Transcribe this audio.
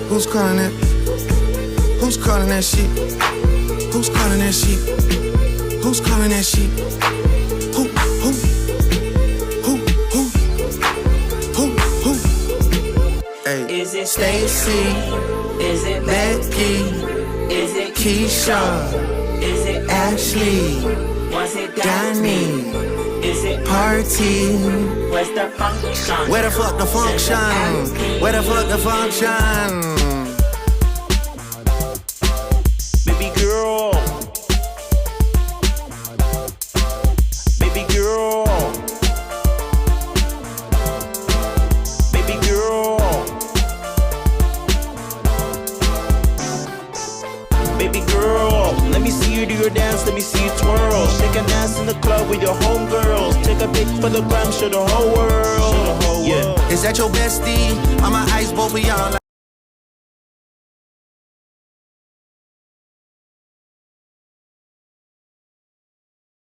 Who's calling that? Who's calling that shit? Who's calling that shit? Who's calling that shit? Who? Hey. Is it Stacy? Is it Becky? Is it Keisha? Is it Ashley? Was it Danny? Is it Party? Where's the function? Where the fuck the function? Where the fuck the function? Baby girl. Baby girl. Baby girl. Baby girl. Let me see you do your dance, let me see you twirl. Shake an ass in the club with your homegirls. Take a pic for the gram, show the whole world. Yeah. Is that your bestie? I'ma ice both of y'all